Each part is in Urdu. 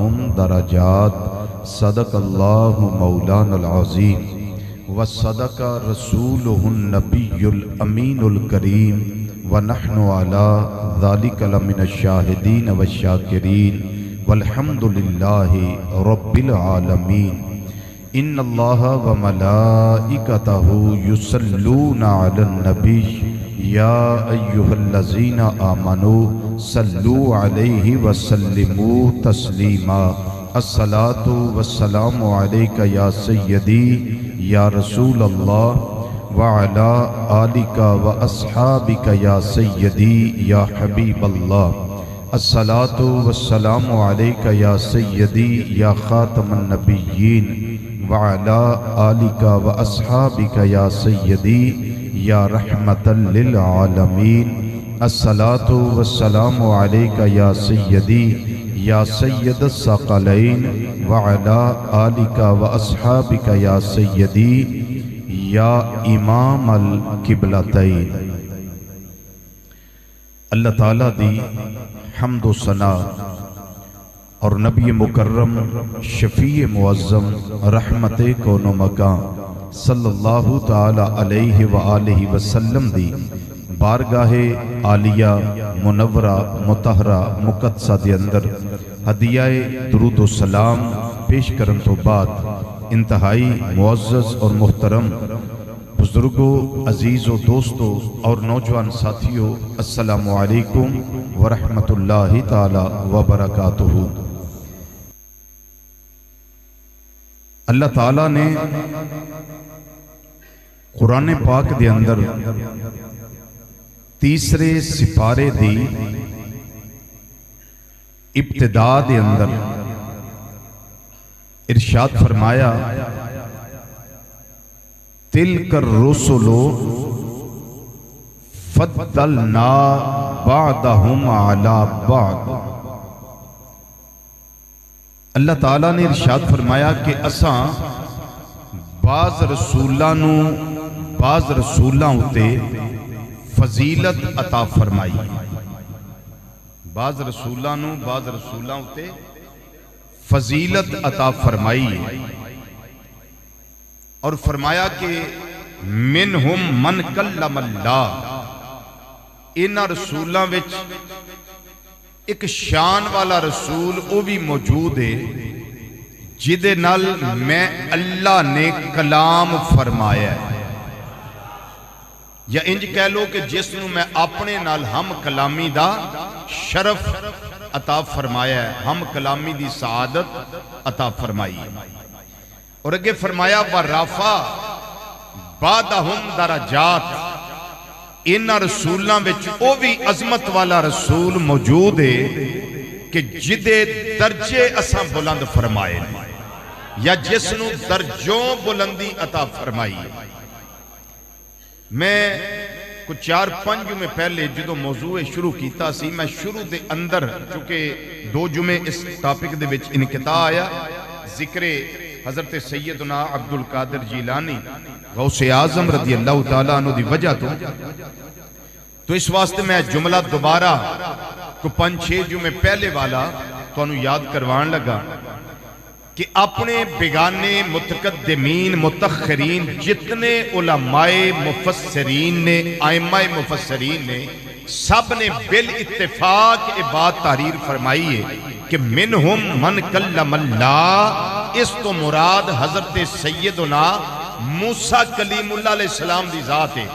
بعدهم درجات صدق اللہ مولانا العظیم وصدق رسوله النبی الامین الکریم ونحن على ذلك لمن الشاہدین والشاکرین والحمد للہ رب العالمین ان اللہ وملائکتہ یصلون علی النبی یا ایہا الذین آمنوا صلوا علیہ وسلموا تسلیما الصلاۃ والسلام علیک یا سیدی یا رسول اللہ وعلی آلک واصحابک یا سیدی یا حبیب اللہ الصلاۃ والسلام علیک یا سیدی یا خاتم النبیین وعلی آلک واصحابک یا سیدی یا رحمت للعالمین الصلاۃ والسلام علیک یا سیدی یا سید الثقلین وعلی آلک واصحابک یا سیدی یا امام القبلتین۔ اللہ تعالیٰ دی حمد و ثنا اور نبی مکرم شفیع معظم رحمت کون و مکان صلی اللہ تعالی علیہ وآلہ وسلم دی بارگاہ عالیہ منورہ مطہرہ مقدسہ دے اندر ہدیہ درود و سلام پیش کرن تو بعد انتہائی معزز اور محترم بزرگوں، عزیزوں، دوستوں اور نوجوان ساتھیوں، السلام علیکم ورحمۃ اللہ تعالی وبرکاتہ۔ اللہ تعالیٰ نے قرآن پاک دے اندر تیسرے سپارے دی ابتدا دے اندر ارشاد فرمایا تلک الرسل فضلنا بعضهم علی بعض۔ اللہ تعالیٰ نے ارشاد فرمایا کہ اساں بعض رسولاں اتے فضیلت عطا فرمائی، بعض رسولاں اتے فضیلت عطا فرمائی اور فرمایا کہ منہم من کلم اللہ، انہاں رسولاں وچ ایک شان والا رسول وہ بھی موجود ہے جدے نال میں اللہ نے کلام فرمایا ہے، یا انج کہہ لو کہ جس نو میں اپنے نال ہم کلامی دا شرف عطا فرمایا ہے، ہم کلامی دی سعادت عطا فرمائی ہے۔ اور اگے فرمایا وَرَفَعَ بَعْضَهُمْ دَرَجَاتٍ، انہاں رسولاں وچ او بھی عظمت والا رسول موجود ہے کہ جدے درجے اساں بلند فرمائے یا جس نو درجوں بلندی عطا فرمائی ہے۔ میں کچھ 4-5 جمعے پہلے جدو موضوع شروع کیتا سی، میں شروع دے اندر چونکہ 2 جمعے اس ٹاپک دے وچ انقطاع آیا، ذکر حضرت سیدنا عبدالقادر جیلانی غوث اعظم رضی اللہ تعالیٰ عنہ دی وجہ تو اس واسطے میں جملہ دوبارہ کو 5-6 جمعے پہلے والا تو انہوں یاد کروان لگا کہ اپنے بیگانے متقدمین متخرین جتنے علماء مفسرین نے ائمہ مفسرین نے سب نے بالاتفاق یہ بات تحریر فرمائی ہے کہ منہم من کلم اللہ، اس تو مراد حضرت سیدنا موسیٰ کلیم اللہ علیہ السلام دی ذات ہے،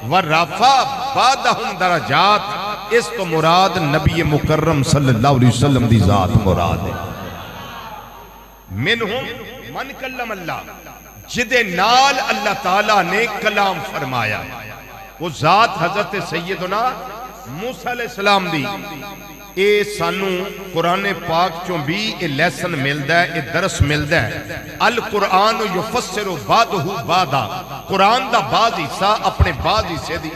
وَرَفَعَ بَعْضَهُمْ دَرَجَاتٍ، اس تو مراد نبی مکرم صلی اللہ علیہ وسلم دی ذات مراد ہے۔ منہم من کلم اللہ، جدے نال اللہ تعالیٰ نے کلام فرمایا، وہ ذات حضرت سیدنا موسیٰ علیہ السلام دی۔ اے سانو قرآن پاک چوں بھی اے لیسن ملدا ہے، اے درس ملدا ہے۔ القرآن یفسر بعضہ بعضا، قرآن دا بعض حصہ اپنے بعض حصے دی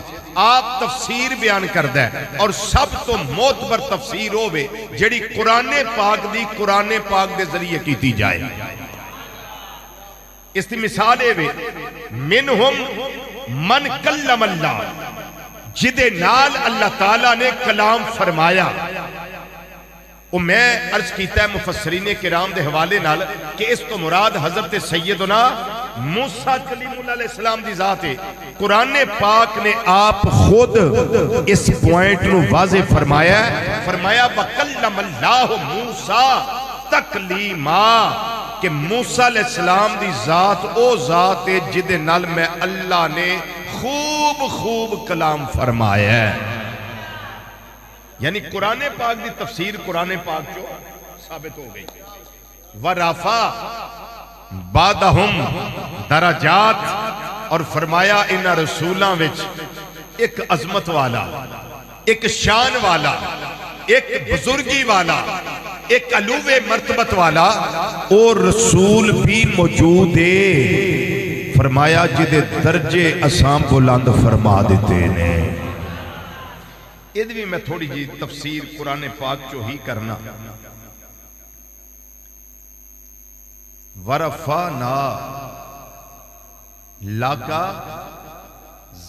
آپ تفسیر بیان کردا ہے، اور سب تو معتبر تفسیر ہوے جڑی قرآن پاک دی قرآن پاک دے ذریعے کیتی جائے۔ اس دی مثال ہے منہم من کلم اللہ، جدے نال اللہ تعالیٰ نے کلام فرمایا۔ وہ میں عرض کیتا ہے مفسرین کرام دے حوالے نال کہ اس تو مراد حضرت سیدنا موسیٰ کلیم اللہ علیہ السلام دی ذات ہے. قرآن پاک نے آپ خود اس پوائنٹ نو واضح فرمایا ہے. فرمایا وَكَلَّمَ اللَّهُ مُوسَىٰ تَكْلِيمًا کہ موسیٰ علیہ السلام دی ذات او ذات ہے جدے نال میں اللہ نے خوب خوب کلام فرمایا ہے. یعنی قرآن پاک دی تفسیر قرآن پاک جو ثابت ہو گئی. وَرَفَعَ بَعْضَهُمْ درجات اور فرمایا ان رسولاں وچ ایک عظمت والا، ایک شان والا، ایک بزرگی والا، ایک علوِ مرتبت والا اور رسول بھی موجود ہے. فرمایا جدے درجے اسام بلند فرما دیتے نے. ادھ بھی میں تھوڑی جی تفسیر قرآن پاک جو ہی کرنا. ورفعنا لَكَ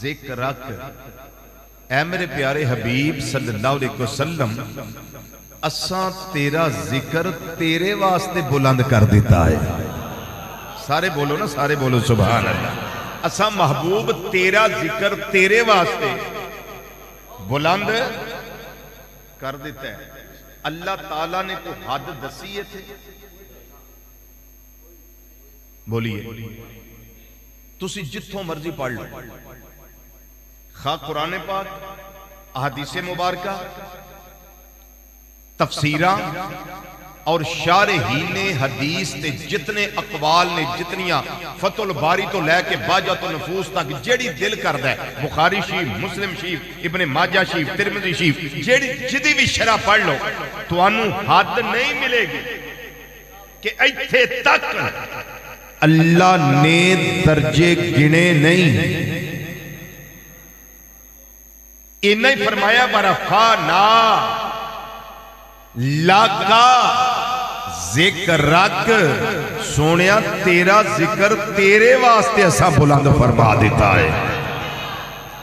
ذِكْرَكَ اے میرے پیارے حبیب صلی اللہ علیہ وسلم اساں تیرا ذکر تیرے واسطے بلند کر دیتا ہے. سارے بولو نا، سارے بولو سبحان اللہ. اساں محبوب تیرا ذکر تیرے واسطے بلند کر دیتا ہے. اللہ تعالیٰ نے تو حد دسی ہے تھے. بولیے تسی جتھوں مرضی پڑھ لو، خواہ قرآن پاک، احادیث مبارکہ، تفسیراں اور شارحین حدیث تے جتنے اقوال نے، جتنیاں فتح الباری تو لے کے باجۃ النفوس تک جیڑی دل کردا ہے، بخاری شریف، مسلم شریف، ابن ماجہ شریف، ترمذی شریف، جدی بھی شرح پڑھ لو تو انو حد نہیں ملے گی کہ ایتھے تک اللہ نے درجے گنے نہیں. انہا ہی فرمایا وَرَفَعْنَا لَكَ ذِكْرَكَ سونیا تیرا ذکر تیرے واسطے ایسا بلند فرما دیتا ہے.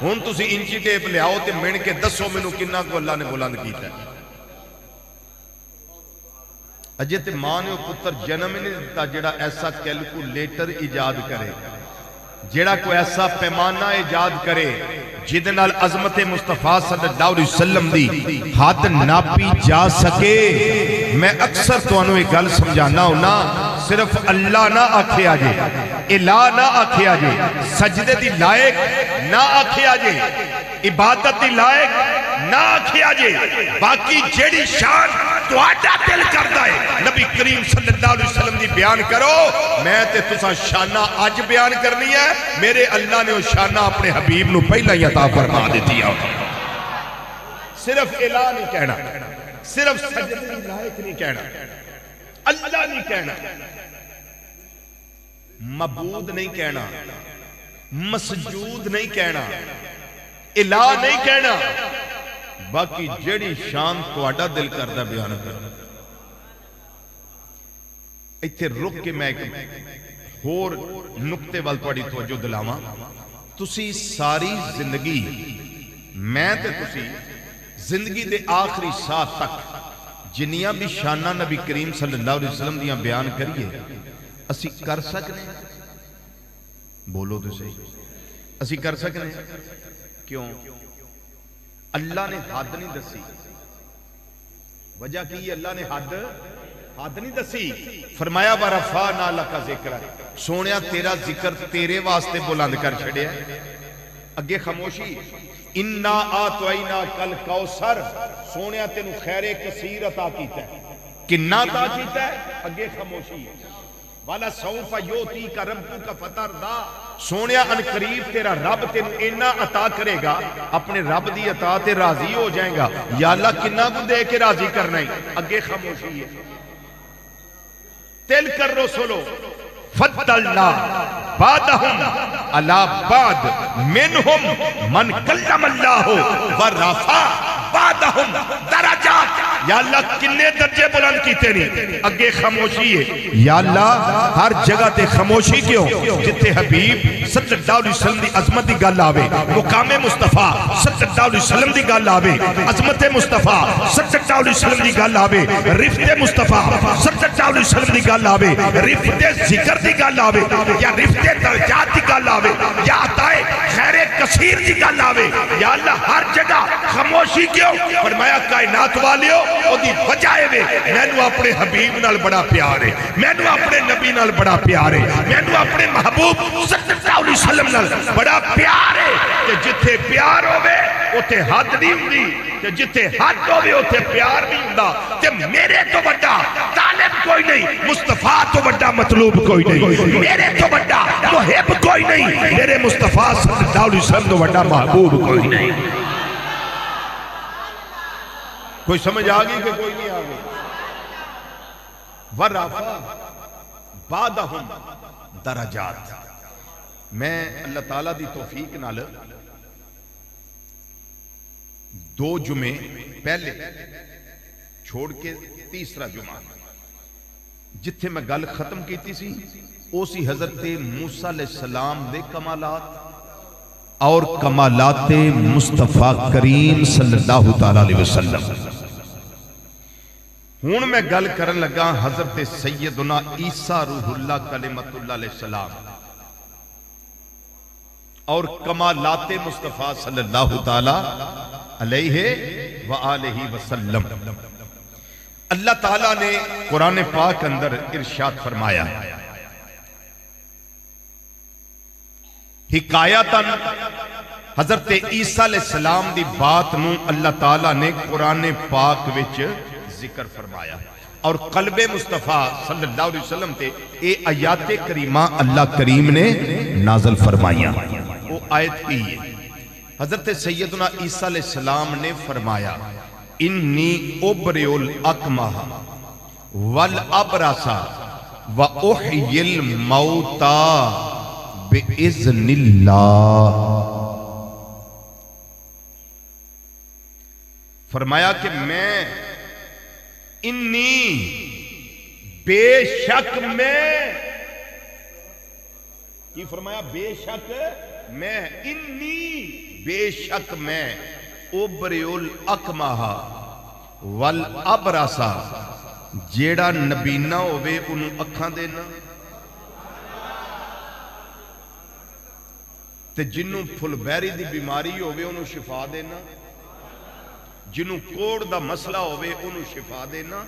ہون تسی انچی ٹیپ لے آؤ تے من کے دسو منو کنہ کو اللہ نے بلند کیتا ہے. اجے تے ماں نے پتر جنم نہیں دیتا جڑا ایسا کیلکولیٹر ایجاد کرے، جڑا کوئی ایسا پیمانہ ایجاد کرے جدے نال عظمت مصطفیٰ صلی اللہ علیہ وسلم دی حد ناپی جا سکے. میں اکثر تو انہوں ایک گل سمجھانا ہونا، صرف اللہ نہ آکھے آجے، الہ نہ آکھے آجے، سجدے دی لائق نہ آکھے آجے، عبادت دی لائق نہ آکھے آجے، باقی جیڑی شان تو آٹا دل کردہ ہے نبی کریم صلی اللہ علیہ وسلم دی بیان کرو. میں تے تسا شانہ آج بیان کرنی ہے. میرے اللہ نے وہ شانہ اپنے حبیب نو پہلا ہی عطا فرما دیتی ہے. صرف الہ نہیں کہنا، صرف سجدے لائق نہیں کہنا، اللہ نہیں کہنا، معبود نہیں کہنا، مسجود نہیں کہنا، الہ نہیں کہنا. باقی جڑی شان تو آڈا دل کردہ بیان کرنا. ایتھے رک کے میں ایک اور نکتے وال پڑی توجہ دلاواں. تسی ساری زندگی، میں تے تسی زندگی دے آخری ساتھ تک جنیاں بھی شانہ نبی کریم صلی اللہ علیہ وسلم دیاں بیان کریے اسی کر سکنے؟ بولو تو صحیح، اسی کر سکنے؟ کیوں؟ اللہ نے حد نہیں دسی. وجہ کی اللہ نے حد نہیں دسی. فرمایا وَرَفَعْنَا لَكَ ذِكْرَكَ سونیا تیرا ذکر تیرے واسطے بلند کر چھڑیا. اگے خاموشی. اِنَّا آتَوَيْنَاكَ الْكَوْثَرَ سونیا تینو خیر کثیر عطا کیتا ہے. کننا عطا کیتا ہے؟ اگے خاموشی. والا سوف یوتی کا رب کا فتردا سونیا ان قریب تیرا رب تینو اینا عطا کرے گا، اپنے رب دی عطا تے راضی ہو جائیں گا. یا اللہ کننا کو دے کے راضی کرنا ہی. اگے خاموشی ہے. تلک الرسل فضلنا بعضهم على بعض منهم من کلم اللہ ورفع بعضهم درجات یا اللہ کنے درجے بلند کیتے نہیں اگے خاموشی ہے یا اللہ ہر جگہ تے خاموشی کیوں جتے حبیب صلی اللہ علیہ وسلم دی عظمت دی گل آوے مقام مصطفیٰ صلی اللہ علیہ وسلم دی گل آوے عظمت مصطفیٰ صلی اللہ علیہ وسلم دی گل آوے رفت مصطفیٰ صلی اللہ علیہ وسلم دی گل آوے رفت ذکر دی گل آوے یا رفت درجات دی گل آوے یا عطائے خیر کثیر دی گل آوے یا اللہ ہر جگہ خاموشی کیوں فرمایا کائنات والیو او دی وجہ ہے میں نو اپنے حبیب نال بڑا پیار ہے میں نو اپنے نبی نال بڑا پیار ہے میں نو اپنے محبوب صلی اللہ علیہ وسلم نال بڑا پیار ہے کہ جتھے پیار ہوئے اتھے حد نہیں ہوندی کہ جتھے حد ہوئے اتھے پیار نہیں ہوندا کہ میرے تو بڑا طالب کوئی نہیں مصطفیٰ تو بڑا مطلوب کوئی نہیں میرے تو بڑا محب کوئی نہیں میرے مصطفیٰ صلی اللہ علیہ وسلم تو بڑا محبوب کوئی نہیں کوئی سمجھ آگئی کہ کوئی نہیں آگئی وَرَفَعَ بَعْدَهُمْ درجات میں اللہ تعالیٰ دی توفیق نال دو جمعے پہلے چھوڑ کے تیسرا جمعہ جتھے میں گل ختم کیتی سی اسی حضرت موسیٰ علیہ السلام دے کمالات اور کمالات مصطفیٰ کریم صلی اللہ تعالیٰ علیہ وسلم ہون میں گل کرن لگا حضرت سیدنا عیسیٰ روح اللہ کلمت اللہ علیہ السلام اور کمالات مصطفیٰ صلی اللہ تعالیٰ علیہ وآلہ وسلم اللہ تعالیٰ نے قرآن پاک اندر ارشاد فرمایا حکایتاً حضرت عیسیٰ علیہ السلام دی بات نو اللہ تعالیٰ نے قرآن پاک وچ ذکر فرمایا اور قلب مصطفیٰ صلی اللہ علیہ وسلم تے اے آیات کریمہ اللہ کریم نے نازل فرمائیا وہ آیت کی ہے حضرت سیدنا عیسیٰ علیہ السلام نے فرمایا انی ابرئ الاکمہ والابرص واحیی الموتى بِإِذْنِ اللہ فرمایا کہ میں انی بے شک میں کی فرمایا بے شک میں انی بے شک میں ابرئ الاکمہ والابرص جیڑا نبینا ہوئے انہوں اکھاں دینا تے جنوں پھل بیری دی بیماری ہوئے انہوں شفا دینا جنوں کوڑ دا مسئلہ ہوئے انہوں شفا دینا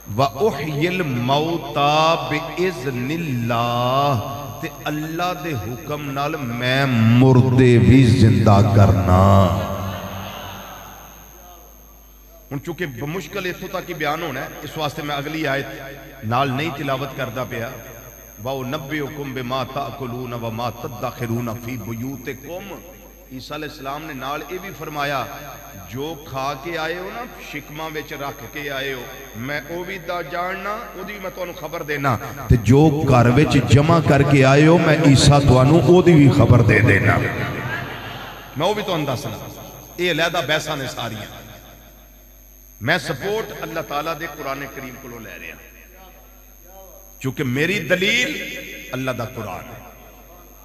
وَأُحْيِ الْمَوْتَى بِإِذْنِ اللَّهِ تے اللہ دے حکم نال میں مردے بھی زندہ کرنا ان چونکہ بمشکل اتھو تاکی بیان ہونا ہے اس واسطے میں اگلی آیت نال نہیں تلاوت کردہ پیا وَأُنَبِّئُكُمْ بِمَا تَأْكُلُونَ وَمَا تَدَّخِرُونَ فِي بُيُوتِكُمْ عیسیٰ علیہ السلام نے نال یہ بھی فرمایا جو کھا کے آئے ہو نا شکمہ ویچ رکھ کے آئے ہو میں او بھی دا جاننا او دی میں تو انہوں خبر دینا تے جو گھر ویچ جمع کر کے آئے ہو میں عیسیٰ تو انہوں او دی بھی خبر دے دینا میں او بھی تو اندہ سنا اے علیحدہ بیسا نے ساری ہیں میں سپورٹ اللہ تعالیٰ دے قرآن کریم کو لو لے رہے ہیں چونکہ میری دلیل اللہ دا قرآن ہے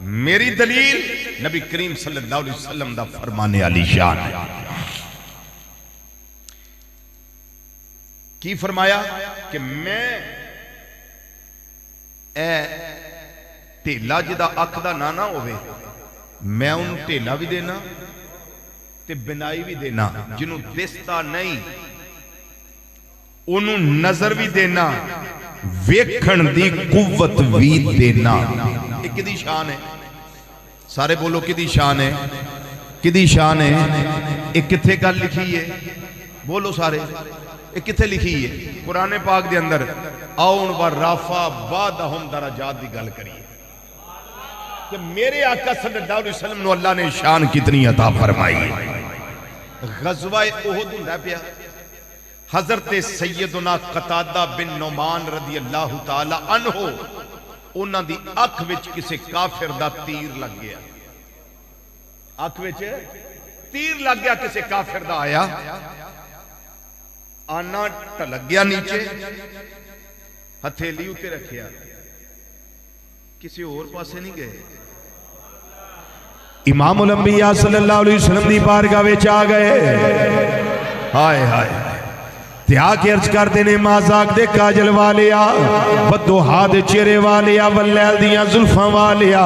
میری دلیل نبی کریم صلی اللہ علیہ وسلم دا فرمانے علی شان ہے کی فرمایا کہ میں اے ٹیلا جدا اک دا نانا ہوئے میں ان ٹیلا بھی دینا تے بنائی بھی دینا جنہوں دستا نہیں انہوں نظر بھی دینا ویکھن دی قوت بھی دینا ایک کدی شان ہے سارے بولو کدی شان ہے کدی شان ہے ایک کتھے کا لکھی ہے بولو سارے ایک کتھے لکھی ہے قرآن پاک دے اندر اون ورافع بعدہم درجات دی گل کریے کہ میرے آقا صلی اللہ علیہ وسلم نو اللہ نے شان کتنی عطا فرمائی غزوہ احد ہوندا پیا حضرت سیدنا قتادہ بن نعمان رضی اللہ تعالی عنہ انہاں دی اکھ وچ کسے کافر دا تیر لگ گیا اکھ وچ تیر لگ گیا کسے کافر دا آیا آنا ٹلک گیا نیچے ہتھیلی اتے رکھیا کسی اور پاسے نہیں گئے امام الانبیاء صلی اللہ علیہ وسلم دی بارگاہ وچ آ گئے ہائے ہائے تے آ کے عرض کرتے نے مازاق دے کاجل والیا بدوہا دے چہرے والیا واللیل دیاں زلفاں والیا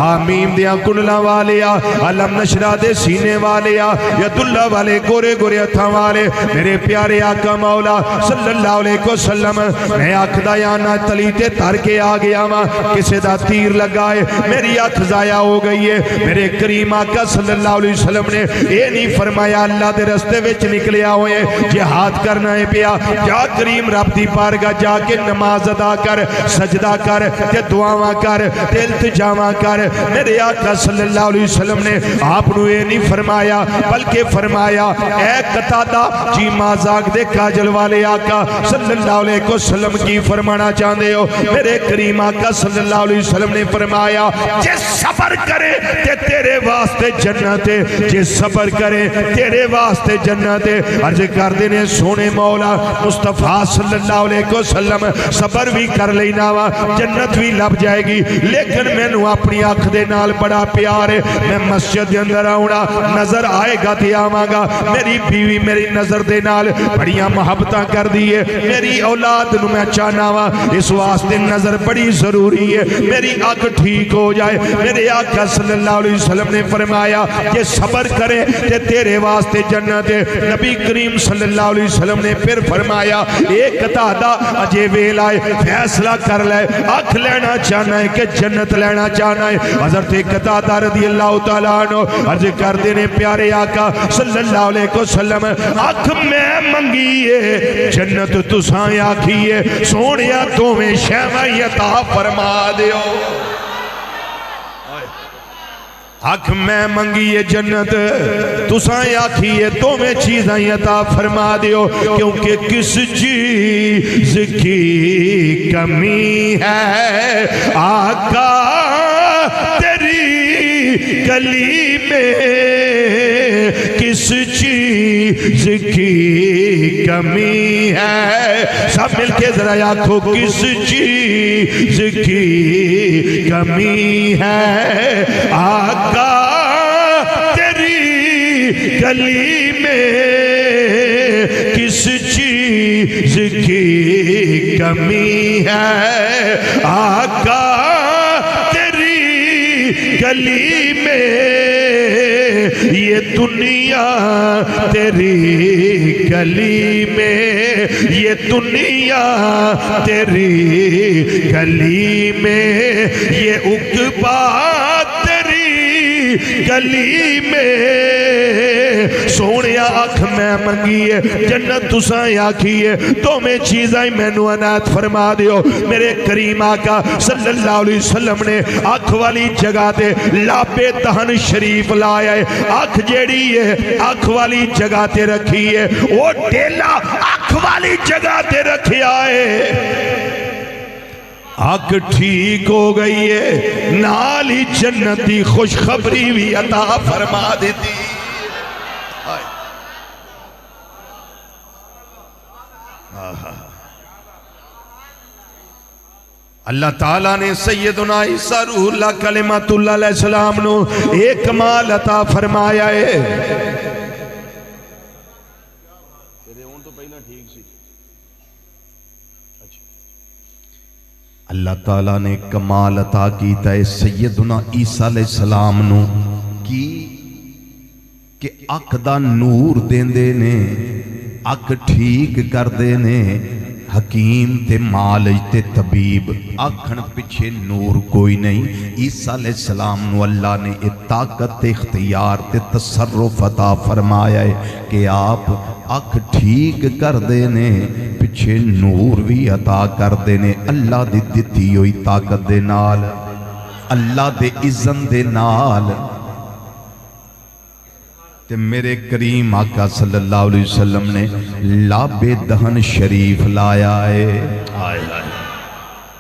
آمیم دیاں کنلاں والیا علم نشرہ دے سینے والیا ید اللہ والے گورے گورے ہتھاں والے میرے پیارے آقا مولا صلی اللہ علیہ وسلم میں آنکھ دا یانا تلیتے تر کے آ گیا ماں کسے دا تیر لگائے میری آنکھ ضائع ہو گئی ہے میرے کریم آقا صلی اللہ علیہ وسلم نے اے نہیں فرمایا اللہ دے رستے وچ نکلیا ہوئے جہاد کرنا ہے پیا جا کریم رب دی بارگاہ جا کے نماز ادا کر سجدہ کر تے دعاواں کر تے التجاواں کر میرے آقا صلی اللہ علیہ وسلم نے آپ نو یہ نہیں فرمایا بلکہ فرمایا اے قتادہ جی مازاق دے کاجل والے آقا صلی اللہ علیہ وسلم کی فرمانا چاہتے ہو میرے کریم آقا صلی اللہ علیہ وسلم نے فرمایا جس صبر کرے تے تیرے واسطے جنت ہے جس صبر کرے تیرے واسطے جنت ہے عرض کر دینے سونے مولا مصطفیٰ صلی اللہ علیہ وسلم صبر بھی کر لینا وا جنت بھی لب جائے گی لیکن میں نو اپنی آنکھ دے نال بڑا پیار ہے میں مسجد دے اندر آؤنا نظر آئے گا تے آواں گا میری بیوی میری نظر دے نال بڑیاں محبتاں کر دیئے میری اولاد نو میں چاہنا وا اس واسطے نظر بڑی ضروری ہے میری آنکھ ٹھیک ہو جائے میرے آقا صلی اللہ علیہ وسلم نے فرمایا کہ صبر کرے تے تیرے واسطے جنت ہے نبی کریم صلی اللہ علیہ وسلم نے پھر فرمایا ایک قتادہ اجے ویل آئے فیصلہ کر لے آنکھ لینا چاہنا ہے کہ جنت لینا چاہنا ہے حضرت قتادہ رضی اللہ تعالیٰ عنہ عرض کر دینے پیارے آقا صلی اللہ علیہ وسلم آنکھ میں منگیے جنت تساں آکھیے سونیا تو میں شیوہ عطا فرما دیو حق میں منگیے جنت تساں آکھیے تو میں چیزاں عطا فرما دیو کیونکہ کس چیز کی کمی ہے آقا تیری گلی میں کس چیز کی کمی ہے سب مل کے ذرا آنکھو کس چیز کی کمی ہے آقا تیری گلی میں کس چیز کی کمی ہے آقا تیری گلی میں یہ دنیا تیری گلی میں یہ دنیا تیری گلی میں یہ عقبہ تیری گلی میں سونیا آنکھ میں منگیے جنت تساں آکھیے تو میں چیزیں میں نو عنایت فرما دیو میرے کریم آقا صلی اللہ علیہ وسلم نے آنکھ والی جگہ تے لابے دہن شریف لایا ہے آنکھ جیڑی ہے آنکھ والی جگہ تے رکھی ہے وہ ڈیلا آنکھ والی جگہ تے رکھیا ہے آنکھ ٹھیک ہو گئی ہے نالی جنتی خوشخبری بھی عطا فرما دیتی اللہ تعالیٰ نے سیدنا عیسیٰ روح اللہ کلمۃ اللہ علیہ السلام نو ایک کمال عطا فرمایا ہے اللہ تعالیٰ نے کمال عطا کیتا ہے سیدنا عیسیٰ علیہ السلام نو کی کہ اکھ دا نور دیندے نے اکھ ٹھیک کر دے نے حکیم تے مالج تے طبیب آکھن پچھے نور کوئی نہیں عیسیٰ علیہ السلام نو اللہ نے طاقت اختیار تے تصرف عطا فرمایا ہے کہ آپ اکھ ٹھیک کر دینے پچھے نور بھی عطا کر دینے اللہ دی دتی ہوئی طاقت دے نال اللہ دے اذن دے نال تے میرے کریم آقا صلی اللہ علیہ وسلم نے لاب دہن شریف لایا ہے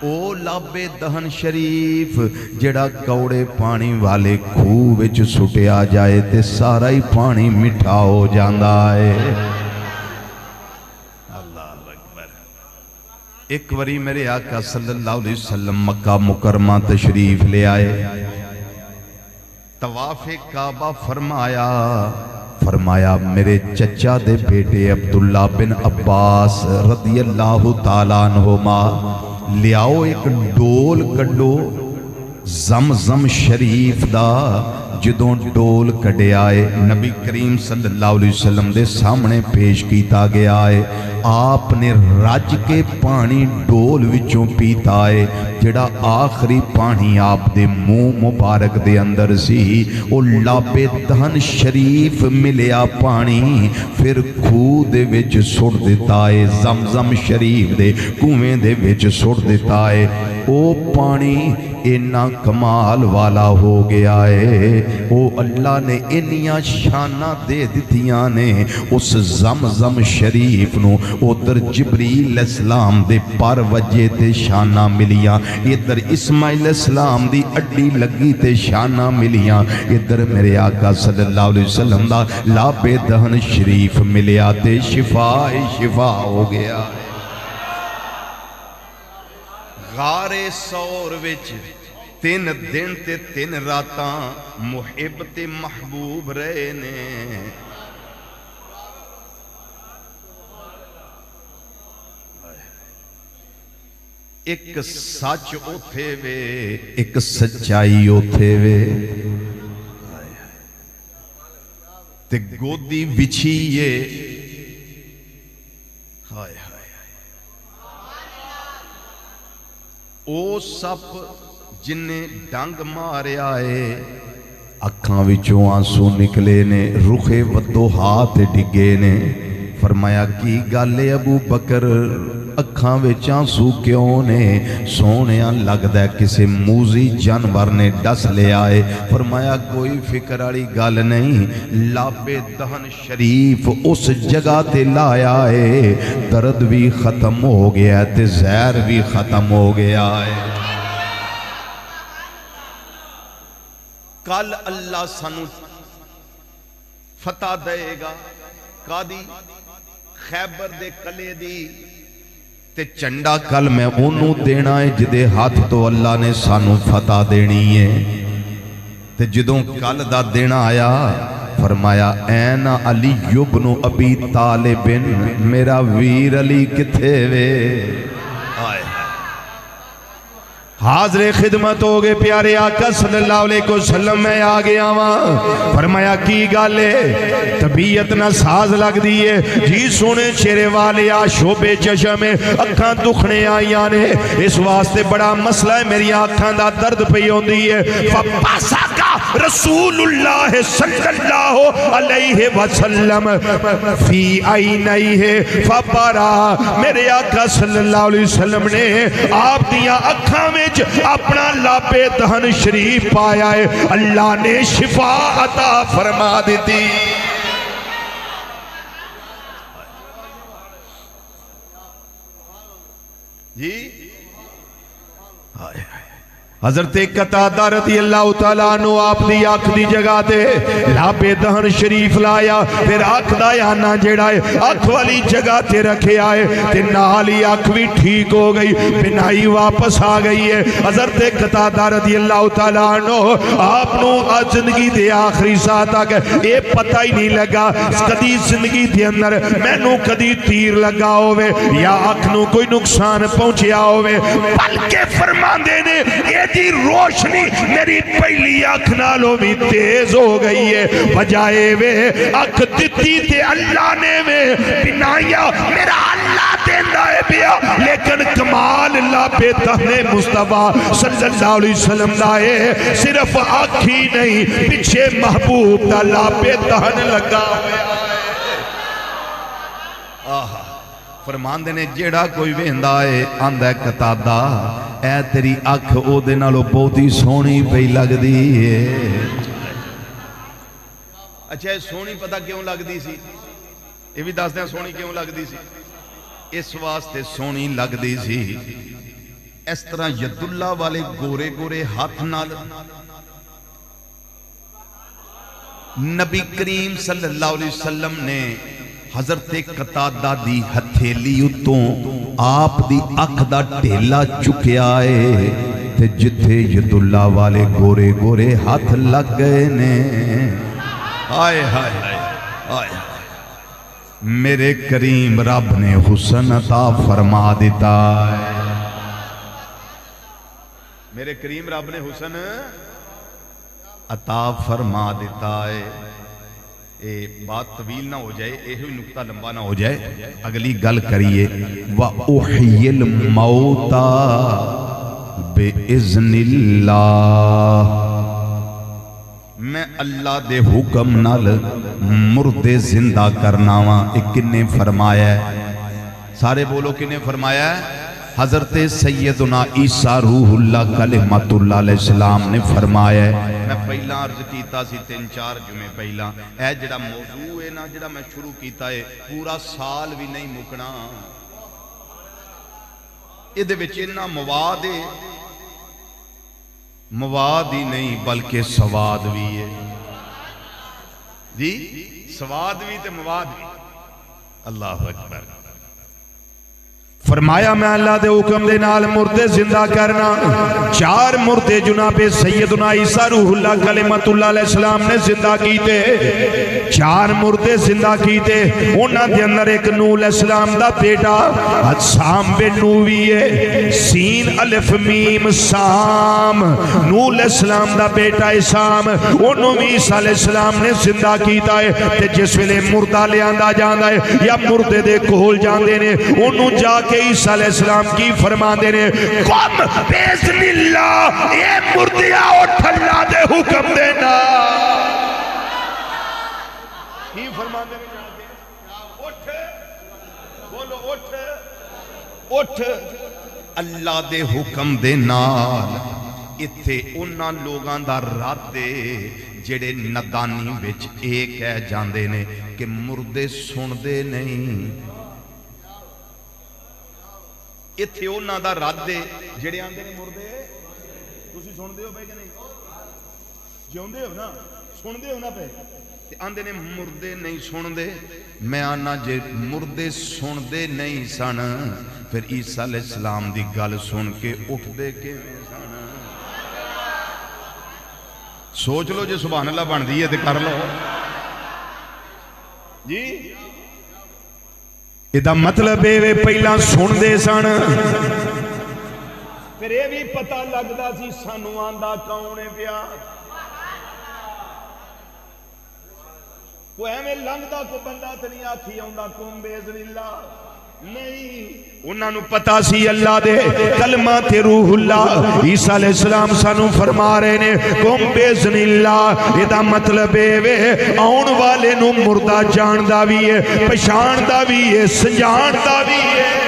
او لاب دہن شریف جڑا کوڑے پانی والے کھوہ وچ سٹیا جائے تے سارا ہی پانی مٹھا ہو جاندا ہے ایک وری میرے آقا صلی اللہ علیہ وسلم مکہ مکرمہ تشریف لے آئے، طواف کعبہ فرمایا میرے چچا دے بیٹے عبداللہ بن عباس رضی اللہ تعالیٰ عنہما لیاؤ ایک ڈول کڈو زمزم شریف دا۔ جدوں ڈول کڈے آئے نبی کریم صلی اللہ علیہ وسلم دے سامنے پیش کیتا گیا ہے، آپ نے رج کے پانی ڈول وچوں پیتا ہے، جڑا آخری پانی آپ دے منہ مبارک دے اندر سی او لاب دہن شریف ملیا پانی، پھر کھو دے وچ سٹ دیتا ہے، زمزم شریف دے کنویں دے وچ سٹ دیتا ہے۔ او پانی اینا کمال والا ہو گیا ہے، او اللہ نے انیاں شانہ دے دیتیاں نے اس زمزم شریف نو، ادھر جبریل السلام دے پر وجے تے شانہ ملیاں، ادھر اسماعیل السلام دی اڈی لگی تے شانہ ملیاں، ادھر میرے آقا صلی اللہ علیہ وسلم دا لاب دہن شریف ملیا تے شفا ہو گیا۔ غار سور وچ 3 دن تے 3 راتاں محب تے محبوب رہے نے۔ ایک سچ اوتھے وے، ایک سچائی اوتھے وے، تے گودی بچھیے ہائے ہائے او سپ جننے ڈنگ ماریا ہے، اکھاں وچوں آنسو نکلے نے، رخے ودو ہاتھ ڈگے نے۔ فرمایا کی گالے ابو بکر اکھاں وچ آنسو کیوں نے؟ سونیاں لگدا ہے کسے موزی جانور نے ڈس لے آئے۔ فرمایا کوئی فکر والی گل نہیں، لاب دہن شریف اس جگہ تے لایا ہے، درد بھی ختم ہو گیا ہے تے زہر بھی ختم ہو گیا ہے۔ کل اللہ سانو فتح دے گا، قادی خیبر دے قلعے دی، تے چنڈا کل میں انہوں دینا ہے جدے ہاتھ تو اللہ نے سانو فتح دینی ہے۔ تے جدوں کل دا دینا آیا فرمایا این علی ابن ابی طالب، میرا ویر علی کتھے وے؟ حاضر خدمت ہو گئے پیارے آقا صلی اللہ علیہ وسلم، میں آگیا وہاں۔ فرمایا کی گالے طبیعت نہ ساز لگ دیئے، جی سونے چہرے والے شوبے چشم اکھاں دکھنے آئیاں نے، اس واسطے بڑا مسئلہ ہے، میری آنکھاں دا درد پہ ہوندی ہے۔ فَبَاسَ کا رسول اللہ صلی اللہ علیہ وسلم فی عینیہ فبرا، میرے آقا صلی اللہ علیہ وسلم نے آپ دیا اکھاں میں اپنا لاب دہن شریف پایا ہے، اللہ نے شفا عطا فرما دیتی۔ جی حضرت قتادہ رضی اللہ تعالیٰ عنہ آپ دی آنکھ دی جگہ دے لاب دہن شریف لایا، پھر آنکھ دا یانا جیڑا ہے آنکھ والی جگہ تے رکھے آئے، تے نالی آنکھ بھی ٹھیک ہو گئی، بنائی واپس آ گئی ہے۔ حضرت قتادہ رضی اللہ تعالیٰ عنہ آپ نو زندگی دے آخری ساتھ تک اے پتہ ہی نہیں لگا کدی زندگی دے اندر میں نو کدی تیر لگا ہوئے یا آنکھ نو کوئی نقصان پہنچیا ہوئے، بلکہ فرمان دینے دی روشنی میری پہلی آنکھ نالوں بھی تیز ہو گئی ہے، بجائے وے آنکھ دیتی تے اللہ نے میں بنایا، میرا اللہ دیندہ ہے بیا، لیکن کمال اللہ پہ تہنے مصطفیٰ صلی اللہ علیہ وسلم دائے، صرف آنکھ ہی نہیں پیچھے محبوب دا اللہ پہ تہن لگا ہویا ہے۔ فرمان دینے جیڑا کوئی ویندہ ہے آندہ ہے قتادہ، اے تیری اکھ او دے نالو بہت ہی سونی پہ لگ دی ہے۔ اچھا سونی پتہ کیوں لگ دی سی؟ یہ بھی دس دیں سونی کیوں لگ دی سی؟ اس واسطے سونی لگ دی سی اس طرح ید اللہ والے گورے گورے ہاتھ نال نبی کریم صلی اللہ علیہ وسلم نے حضرت قتادہ دی ہتھیلی اتوں آپ دی اکھ دا ڈھیلا چکیا ہے تے جتھے ید اللہ والے گورے گورے ہاتھ لگ گئے نے آئے ہائے آئے میرے کریم رب نے حسن عطا فرما دیتا ہے میرے کریم رب نے حسن عطا فرما دیتا ہے بات طویل نہ ہو جائے یہ نقطہ لمبا نہ ہو جائے اگلی گل کریے وَأُحْيِ الْمَوْتَى بِإِذْنِ اللَّهِ میں اللہ دے حکم نال مردے زندہ کرنا وا ایک کنے فرمایا ہے سارے بولو کنے فرمایا ہے حضرت سیدنا عیسیٰ روح اللہ کلمۃ اللہ علیہ السلام نے فرمایا ہے میں پہلا عرض کیتا سی 3-4 جمعے پہلا اے جڑا موضوع ہے نا جڑا میں شروع کیتا ہے پورا سال بھی نہیں مکنا یہ دے وچ اتنا مواد ہی نہیں بلکہ سواد بھی ہے جی سواد بھی تے مواد بھی اللہ اکبر فرمایا میں اللہ دے حکم دے نال مردے زندہ کرنا 4 مردے جناب سیدنا عیسیٰ روح اللہ کلمۃ اللہ علیہ السلام نے زندہ کیتے 4 مردے زندہ کیتے انہاں دے اندر ایک نوح علیہ السلام دا بیٹا سام بن نووی ہے سین الف میم سام نوح علیہ السلام دا بیٹا سام انہوں عیسیٰ علیہ السلام نے زندہ کیتا ہے تے جس ویلے مردہ لے آندا جاندا ہے یا مردے دے کول جاندے نے انہوں جا کہ عیسیٰ علیہ السلام کی فرما دینے قم بیزن اللہ اے مردیا اٹھ اللہ دے حکم دینا کی فرما دینے اٹھ بولو اٹھ اللہ دے حکم دینا اتھے انہاں لوگاں دا رادے جڑے ندانی وچ ایک ہے جاندے نے کہ مردے سن دے نہیں اتھے اونا دا رد دے جڑے آندے نے مردے تسی سن دے ہو پہ کہ نہیں جیون دے ہو نا سن دے ہو نا پہ آندے نے مردے نہیں سن دے میں آنا جے مردے سن دے نہیں سن پھر عیسیٰ علیہ السلام دی گل سن کے اٹھ دے کے سن سوچ لو جے سبحان اللہ بن دی ہے تے کر لو جی یہ مطلب ہے پہلا سن دے سن پھر یہ بھی پتہ لگدا سی سانو آندا کون ہے پیا کوئی ایویں لنگدا کو بندہ تے نہیں آکھی آوندا قم بیزن اللہ نہیں انہاں نو پتہ سی اللہ دے کلمہ تے روح اللہ عیسیٰ علیہ السلام سانو فرما رہے نے قم بیزن اللہ یہ مطلب ہے آن والے نو مردہ جاندا بھی ہے پہچاندا بھی ہے سنجاندا بھی ہے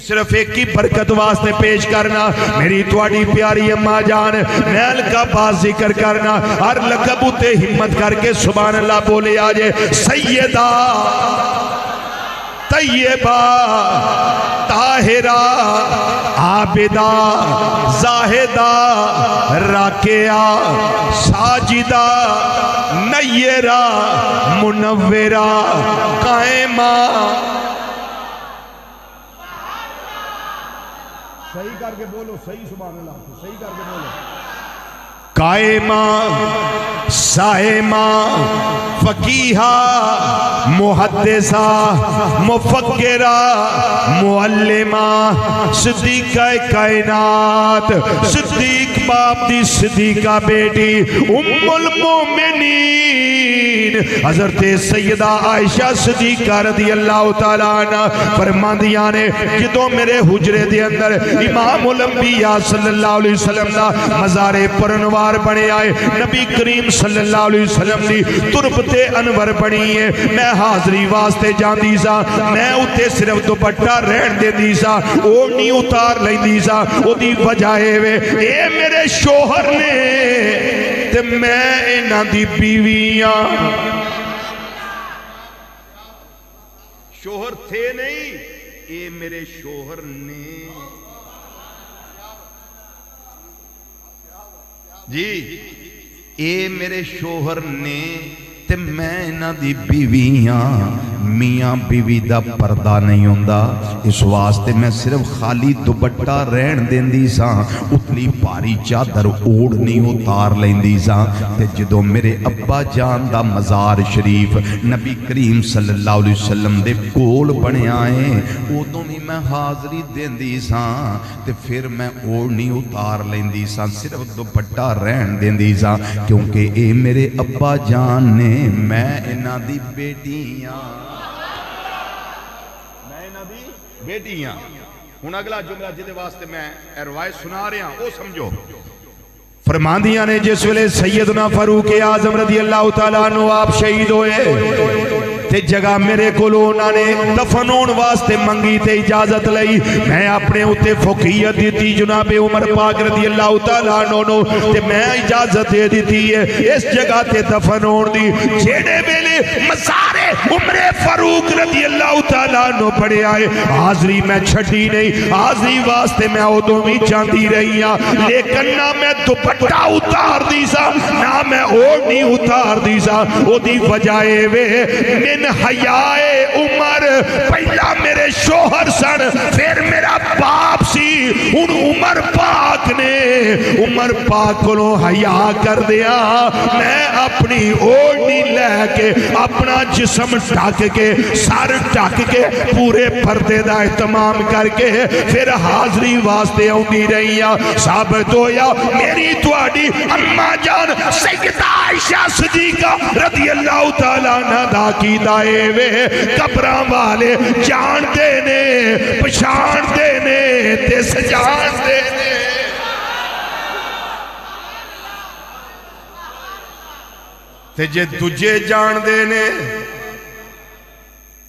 صرف ایک کی برکت واسطے پیش کرنا میری تواڈی پیاری اماں جان محل کا باز ذکر کرنا ہر لقب تے ہمت کر کے سبحان اللہ بولے آجے سیدہ طیبہ طاہرہ عابدہ زاہدہ راکعہ ساجدہ نیرہ منورہ قائمہ صحیح کر کے بولو صحیح سبحان اللہ صحیح کر کے بولو قائمہ سائمہ فقیہہ محدثہ مفکرہ معلمہ صدیقہ کائنات صدیق باپ دی صدیقہ بیٹی ام المومنین حضرت سیدہ عائشہ صدیقہ رضی اللہ تعالیٰ عنہ فرماندیاں نے جدوں میرے حجرے دے اندر امام الانبیاء صلی اللہ علیہ وسلم دا مزار پرنوار بنے آئے نبی کریم صلی اللہ علیہ وسلم دی تربت انور بنی ہے میں حاضری واسطے جاندی سا میں اتے صرف دوپٹہ رہن دے دی سا اوڑنی اتار لیں دی سا او دی وجہ ہے اے میرے شوہر نے تے میں انہاں دی بیویاں شوہر تھے نہیں اے میرے شوہر نے جی اے میرے شوہر نے تے میں انہاں دی بیویاں میاں بیوی دا پردہ نہیں ہوندا اس واسطے میں صرف خالی دوپٹہ رہن دیندی ساں اتلی پاری چادر اوڑھنی اتار لیندی ساں تے جدوں میرے ابا جان دا مزار شریف نبی کریم صلی اللہ علیہ وسلم دے کول بنے آئے ادوں بھی میں حاضری دیندی ساں تے پھر میں اوڑھنی اتار لیندی ساں صرف دوپٹہ رہن دیندی ساں کیونکہ اے میرے ابا جان نے میں انہاں دی بیٹیاں بیٹیاں ہن اگلا جملہ جدے واسطے میں روایت سنا رہا ہوں وہ سمجھو فرماندیاں نے جس ویلے سیدنا فاروق اعظم رضی اللہ تعالیٰ عنہ آپ شہید ہوئے تے جگہ میرے کولوں انہاں نے دفن ہون واسطے منگی تے اجازت لئی میں اپنے اوتے فقیت دیتی جناب عمر پاک رضی اللہ تعالیٰ عنہ تے میں اجازت دے دیتی ہے اس جگہ تے دفن ہون دی جیڑے ویلے مزار عمر فاروق رضی اللہ تعالیٰ عنہ پڑے آئے حاضری میں چھٹی نہیں حاضری واسطے میں ادوں بھی چاندی رہی ہاں لیکن نہ میں دوپٹہ اتار دی سا نہ میں اوڑھنی اتار دی سا او دی وجائے وے من حیائے عمر پہلا میرے شوہر سن پھر میرا باپ سی ان عمر پاک نے عمر پاک کو حیا کر دیا میں اپنی اوڑھنی لے کے اپنا جسم ڈھک کے سر ڈھک کے پورے پردے دا اہتمام کر کے پھر حاضری واسطے آؤندی رہی ثابت ہویا میری تواڈی اماں جان سیدہ عائشہ صدیقہ رضی اللہ تعالیٰ عنہ دا کی دائے وے قبراں والے جان دینے پچھان دینے تے سجان دینے تے جے تجھے جان دینے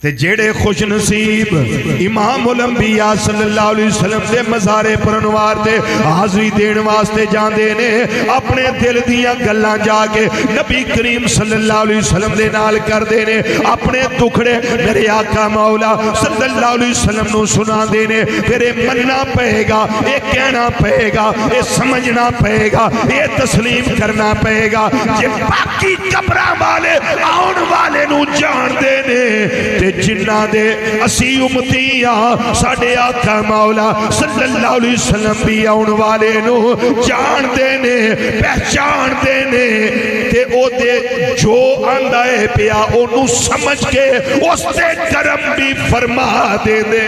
تے جیڑے خوش نصیب امام الانبیاء صلی اللہ علیہ وسلم دے مزارے پر انوار دے حاضری دین واسطے جان دینے اپنے دل دیاں گلاں جا کے نبی کریم صلی اللہ علیہ وسلم دے نال کر دینے اپنے دکھڑے میرے آقا مولا صلی اللہ علیہ وسلم نو سنا دینے پھر اے مننا پہے گا اے کہنا پہے گا اے سمجھنا پہے گا اے تسلیم کرنا پہے گا جے باقی قبراں والے آن والے نو جان دینے جنہ دے اسی امتیاں ساڑھے آقا مولا صلی اللہ علیہ وسلم بھی آن والے نو جان دینے پہچان دینے تے او دے جو آندائے پیا انہوں سمجھ کے اس دے کرم بھی فرما دے دے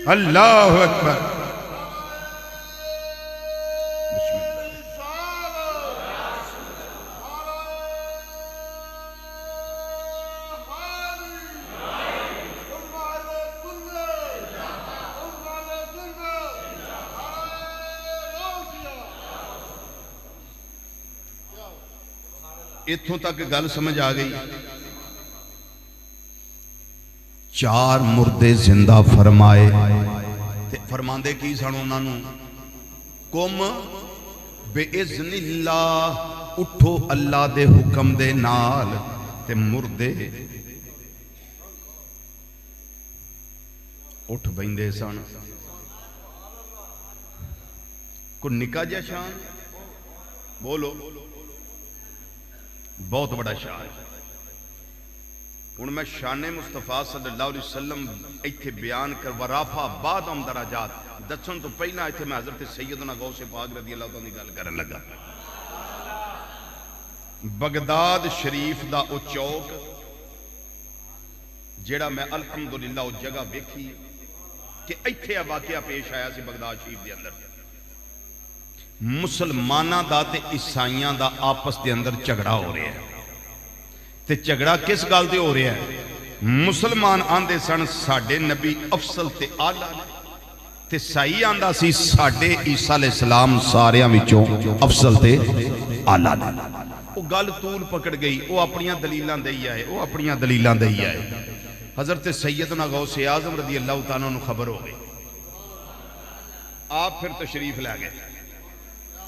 اللہ اکبر اتھوں تک گل سمجھ آ گئی چار مردے زندہ فرمائے فرماندے کی سن انہاں نو کم بے اذن اللہ اٹھو اللہ دے حکم دے نال تے مردے اٹھ بیندے سن کو نکا جا شان بولو بہت بڑا شان ہن میں شان مصطفیٰ صلی اللہ علیہ وسلم ایتھے بیان کر ورافع بعد ہم دراجات دسن تو پہلا ایتھے میں حضرت سیدنا غوث پاک رضی اللہ تعالیٰ گل کرن لگا بغداد شریف دا او چوک جیڑا میں الحمدللہ او جگہ ویکھی کہ ایتھے واقعہ پیش آیا سی بغداد شریف دے اندر مسلمانہ دا تے عیسائیاں دا آپس دے اندر جھگڑا ہو رہا ہے تے جھگڑا کس گل دے ہو رہا ہے مسلمان آندے سن ساڈے نبی افضل تے آلہ تے عیسائی آندا سی ساڈے عیسیٰ علیہ السلام ساریاں وچوں افضل تے آلہ وہ گل طول پکڑ گئی وہ اپنیاں دلیلاں دئی آئے حضرت سیدنا غوث اعظم رضی اللہ تعالیٰ عنہ خبر ہو گئی آپ پھر تشریف لے گئے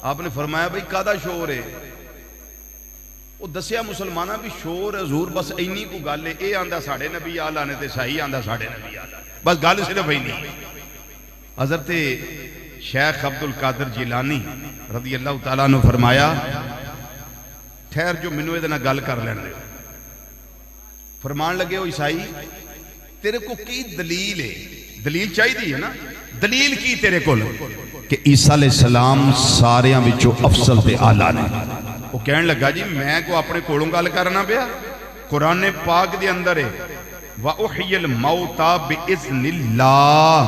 آپ نے فرمایا بھئی کادا شور ہے وہ دسیا مسلمانہ بھی شور حضور بس اینی کو گل ہے اے آندہ ساڑھے نبی آلہ نے تے صحیح آندہ ساڑھے نبی آلہ بس گل صرف اینی حضرت شیخ عبد القادر جیلانی رضی اللہ تعالیٰ نے فرمایا ٹھہر جو منو یہ گل کر لین دے. فرمان لگے ہو عیسائی تیرے کو کی دلیل ہے؟ دلیل چاہیے نا. دلیل کی تیرے کو کہ عیسیٰ علیہ السلام ساریاں وچوں افضل تے اعلیٰ نے. وہ کہنے لگا جی میں کو اپنے کولوں گل کرنا پیا. قرآن پاک دے اندر ہے وَأُحْيِي الْمَوْتَى بِإِذْنِ اللَّهِ.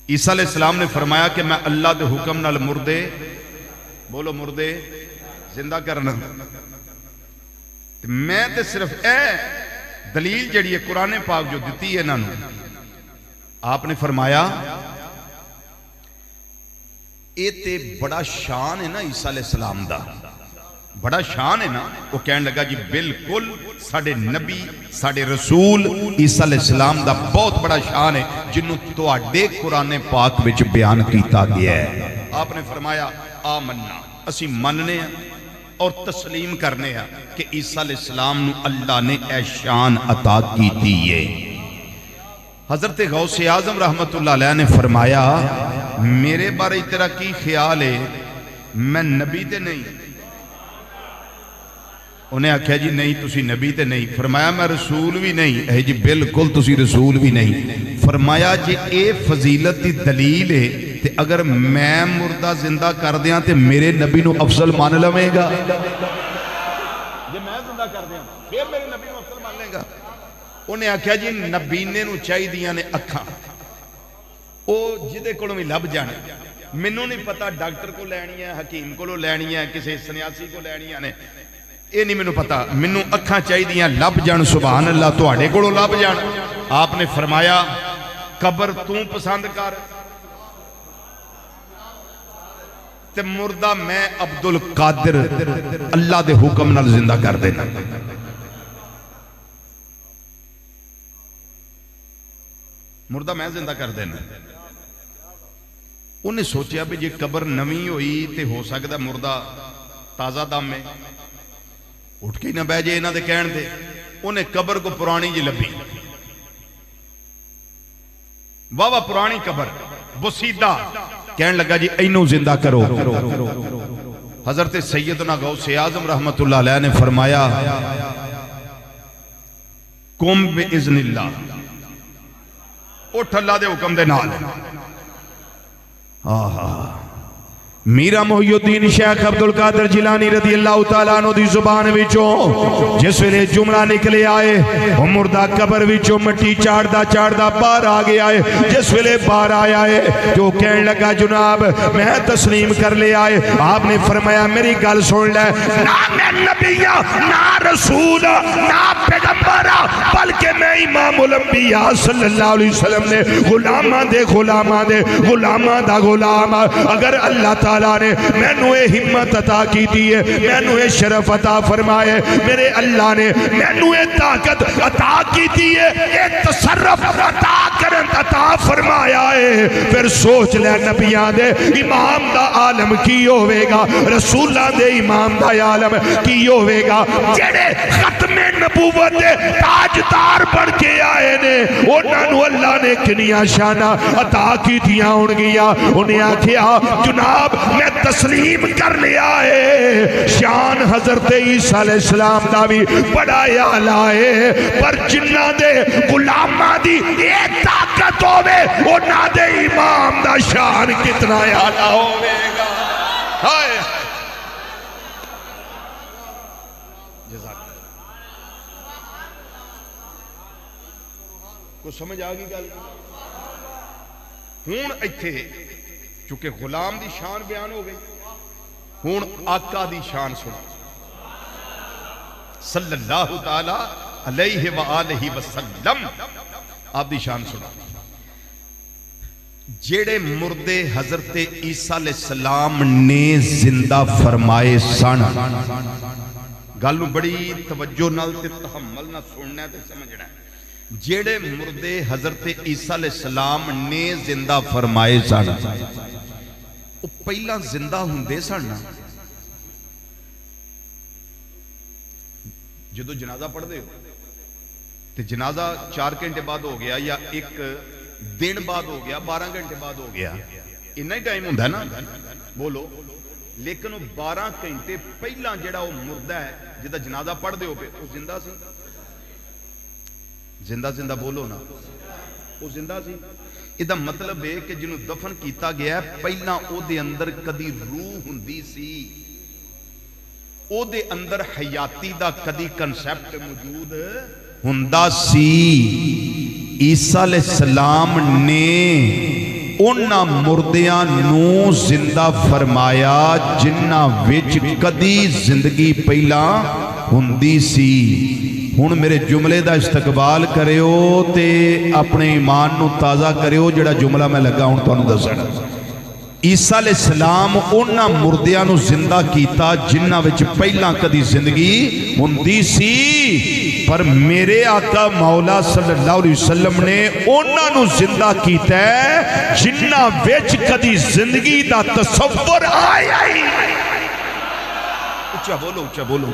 عیسیٰ علیہ السلام نے فرمایا کہ میں اللہ دے حکم نال مردے بولو مردے زندہ کرنا. میں تے صرف اے دلیل جڑی ہے قرآن پاک جو دیتی ہے انہوں آپ نے فرمایا اے تے بڑا شان ہے نا عیسیٰ علیہ السلام دا, بڑا شان ہے نا. وہ کہنے لگا جی بالکل ساڑھے نبی ساڑھے رسول عیسیٰ علیہ السلام دا بہت بڑا شان ہے جنہوں تو اڈے قرآن پاک وچ بیان کیتا گیا ہے. آپ نے فرمایا آمنا اسی مننے ہیں اور تسلیم کرنے ہیں کہ عیسیٰ علیہ السلام نو اللہ نے اے شان عطا کی دیئے. حضرت غوث اعظم رحمت اللہ علیہ نے فرمایا میرے بارے تیرا کی خیال ہے میں نبی تے نہیں. انہیں آکھیا جی نہیں تسی نبی تے نہیں. فرمایا میں رسول بھی نہیں. اے جی بالکل تسی رسول بھی نہیں. فرمایا جی اے فضیلت دی دلیل ہے تے اگر میں مردہ زندہ کر دیاں تے میرے نبی نو افضل مان لویں گا. جی میں زندہ کر دیاں پھر میرے نبی نو افضل مان لیں گا. انہیں آکھیا جی نبینے نو چاہی دیاں نے اکھاں او جدے کولوں بھی لب جانے. منوں نہیں پتا ڈاکٹر کو لینی ہے حکیم کو لینی ہے کسی سنیاسی کو لینی ہے. یہ نہیں منوں پتا. منوں اکھاں چاہی دیاں لب جان سبحان اللہ تو آڑے کولوں لب جان. آپ نے فرمایا قبر توں پسند کر تے مردہ میں عبد القادر اللہ دے حکم نال زندہ کر دینا. مردہ میں زندہ کر دینا. انہیں سوچیا بھی جی قبر نمی ہوئی تے ہو سکتا مردہ تازہ دم میں اٹھ کے نہ بہ جائے انہاں دے کہن دے. انہیں قبر کو پرانی جی لبھی واہ پرانی قبر بسیدہ. کہن لگا جی اینو زندہ کرو. حضرت سیدنا غوث اعظم رحمت اللہ علیہ نے فرمایا قم باذن اللہ اٹھ اللہ دے حکم دے نال. میرا محی الدین شیخ عبد القادر جیلانی رضی اللہ تعالیٰ عنہ دی زبان وچوں جس ویلے جملہ نکلے آئے وہ مردہ قبر وچوں مٹی چاڑدا باہر آگے آئے. جس ویلے باہر آیا ہے تو کہنے لگا جناب میں تسلیم کر لے آئے. آپ نے فرمایا میری گل سن لے نہ میں نبی نہ رسول نہ پیغمبر بلکہ میں امام الانبیاء صلی اللہ علیہ وسلم نے غلاماں دے غلام. اگر اللہ تعالیٰ نے میں نو ہمت عطا کی دیئے میں نو شرف عطا فرمائے میرے اللہ نے میں نو طاقت عطا کی دیئے ایک تصرف عطا فرمایا ہے. پھر سوچ لے نبیان دے امام دا عالم کی ہوئے گا رسولہ دے امام دا عالم کی ہوئے گا جڑے ختم نبوت تاجدار بڑھ کے آئے نے انہاں نو اللہ نے کنیاں شانہ عطا کی دیاں ہون گیا. انہیں آکھیا جناب میں تسلیم کر لیا ہے شان حضرت عیسیٰ علیہ السلام دا بھی بڑا اعلیٰ ہے پر جنہ دے غلامہ دی ایک طاقت ہوئے انہ دے امام دا شان کتنا اعلیٰ ہوئے گا. کو سمجھ آگی گل ہون ایتھے چونکہ غلام دی شان بیان ہو گئی ہون آقا دی شان سنا صلی اللہ تعالی علیہ وآلہ وسلم. آپ دی شان سنا جیڑے مردے حضرت عیسیٰ علیہ السلام نے زندہ فرمائے سن. گلوں بڑی توجہ نال تے تحمل نہ سننا تے سمجھنا ہے. جیڑے مردے حضرت عیسیٰ علیہ السلام نے زندہ فرمائے سن وہ پہلا زندہ ہوندے سن جدو جنازہ پڑھ دے ہو تے جنازہ 4 گھنٹے بعد ہو گیا یا ایک دن بعد ہو گیا 12 گھنٹے بعد ہو گیا اتنا ہی ٹائم ہوتا ہے نا بولو لیکن وہ 12 گھنٹے پہلا جڑا وہ مردہ ہے جدا جنازہ پڑھ دے ہو پہ وہ زندہ سی زندہ بولو نا وہ زندہ سی یہ مطلب ہے کہ جنہوں دفن کیتا گیا ہے پہلا او دے اندر کدی روح ہندی سی او دے اندر حیاتی دا کدی کنسپٹ موجود ہندا سی عیسیٰ علیہ السلام نے انہاں مردیاں نو زندہ فرمایا جنہاں وچ کدی زندگی پہلا ہندی سی ہن میرے جملے دا استقبال کریو تے اپنے ایمان نو تازہ کریو جڑا جملہ میں لگا ہوں تو انہوں دسنا عیسیٰ علیہ السلام انہاں مردیاں نو زندہ کیتا جنہاں وچ پہلا کدی زندگی ہندی سی پر میرے آقا مولا صلی اللہ علیہ وسلم نے انہاں نو زندہ کیتا ہے جنہاں وچ کدی زندگی دا تصور آیا ہی اچھا بولو